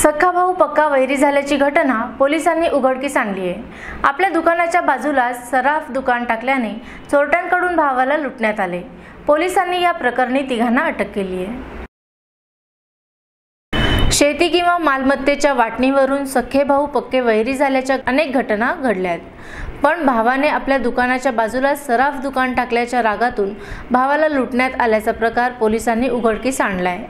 सख्खा भाऊ पक्का वैरी झाल्याची घटना पोलिसांनी उघडकीस आणली आहे। आपल्या दुकानाच्या बाजूला सराफ दुकान टाकल्याने चोरट्यांकडून भावाला लुटण्यात आले। पोलिसांनी या प्रकरणी तिघांना अटक केली आहे। शेती किंवा मालमत्तेच्या वाटणीवरून सख्खे भाऊ पक्के वैरी झाल्याच्या अनेक घटना घडल्यात, पण भावाने आपल्या दुकानाच्या बाजूला सराफ दुकान टाकल्याच्या रागातून भावाला लुटण्यात आल्याचा प्रकार पोलिसांनी उघडकीस आणलाय।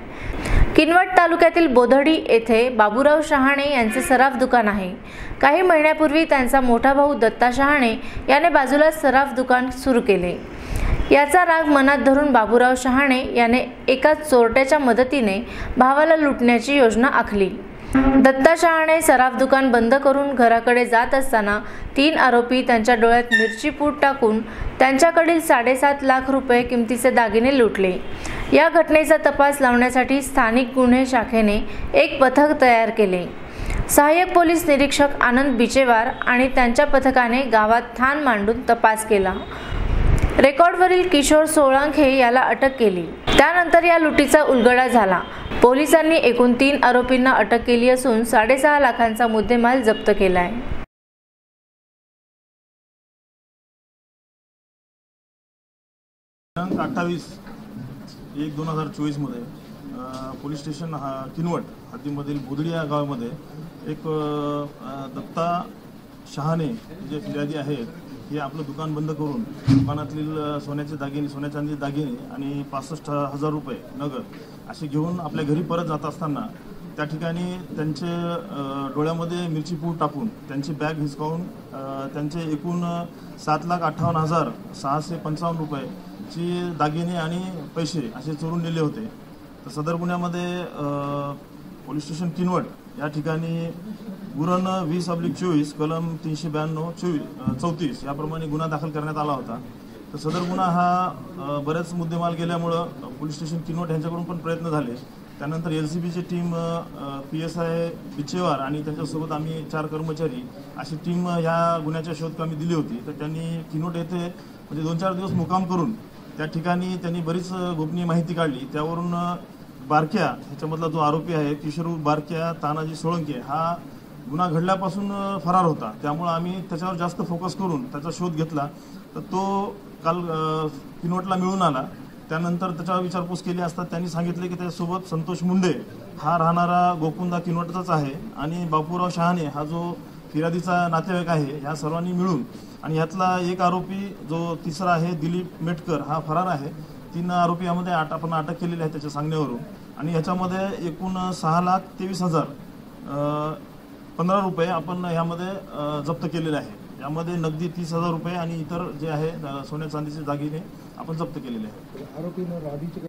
किनवट तालुक्यातील बोधडी येथे बाबूराव शहाणे यांचे सराफ दुकान आहे। काही महिन्यापूर्वी त्यांचा मोठा भाऊ दत्ता शहाणे याने बाजूला सराफ दुकान सुरू केले। याचा राग मनात धरून बाबूराव शहाणे याने एका चोरट्याच्या मदतीने भावाला लुटण्याची योजना आखली। दत्ता शहाणे सराफ दुकान बंद करून घराकडे जात असताना 3 आरोपी त्यांच्या डोळ्यात मिरची पूड टाकून त्यांच्याकडील 7.5 लाख रुपये किमतीचे दागिने लुटले। या घटनेचा तपास लावण्यासाठी स्थानिक गुन्हे शाखेने एक पथक तयार केले। सहाय्यक पोलीस निरीक्षक आनंद बिचेवार आणि त्यांच्या पथकाने गावात ठाण मांडून तपास केला। रेकॉर्डवरील किशोर सोळंखे याला अटक केली। त्यानंतर या लुटीचा उलगडा झाला। पोलिसांनी एकूण 3 आरोपींना अटक केली असून 6.5 लाखांचा मुद्देमाल जप्त केला आहे। 28/1/2024 मध्ये पोलीस स्टेशन किनवट हद्दीमधील बोधडी या गावामध्ये एक दत्ता शहाणे जे फिर्यादी आहेत हे आपलं दुकान बंद करून दुकानातील सोन्याचे दागिने, सोन्या चांदीचे दागिने आणि 65,000 रुपये नगद असे घेऊन आपल्या घरी परत जात असताना त्या ठिकाणी त्यांचे डोळ्यामध्ये मिरची पूड टाकून त्यांची बॅग हिसकावून त्यांचे एकूण 7,58,655 रुपयेची दागिने आणि पैसे असे चोरून नेले होते। तर सदर गुन्ह्यामध्ये पोलीस स्टेशन किनवट या ठिकाणी गुरण 20/24 कलम 392-34 याप्रमाणे गुन्हा दाखल करण्यात आला होता। तर सदर गुन्हा हा बरेच मुद्देमाल गेल्यामुळं पोलीस स्टेशन किनवट यांच्याकडून पण प्रयत्न झाले। त्यानंतर LCBची टीम PSI बिचेवार आणि त्यांच्यासोबत आम्ही 4 कर्मचारी अशी टीम ह्या गुन्ह्याच्या शोधकामी दिली होती। तर त्यांनी किनवट येथे म्हणजे 2-4 दिवस मुक्काम करून त्या ठिकाणी त्यांनी बरीच गोपनीय माहिती काढली। त्यावरून बारक्या ह्याच्यामधला जो आरोपी आहे किशोर बारक्या तानाजी सोळंके हा गुन्हा घडल्यापासून फरार होता। त्यामुळे आम्ही त्याच्यावर जास्त फोकस करून त्याचा शोध घेतला। तर तो काल किनवटला मिळून आला। त्यानंतर त्याच्यावर विचारपूस केली असता त्यांनी सांगितले की त्याच्यासोबत संतोष मुंडे हा राहणारा गोकुंदा किनवटचाच आहे आणि बापूराव शहाणे हा जो फिर्यादीचा नातेवाईक आहे, ह्या सर्वांनी मिळून आणि यातला एक आरोपी जो तिसरा आहे दिलीप मेटकर हा फरार आहे। 3 आरोपी यामध्ये आपण अटक केलेली आहे त्याच्या सांगण्यावरून आणि याच्यामध्ये एकूण 6,23,015 रुपये आपण यामध्ये जप्त केलेले आहे। यामध्ये नगदी 30,000 रुपये आणि इतर जे आहे सोन्या चांदीचे दागिने आपण जप्त केलेले आहेत।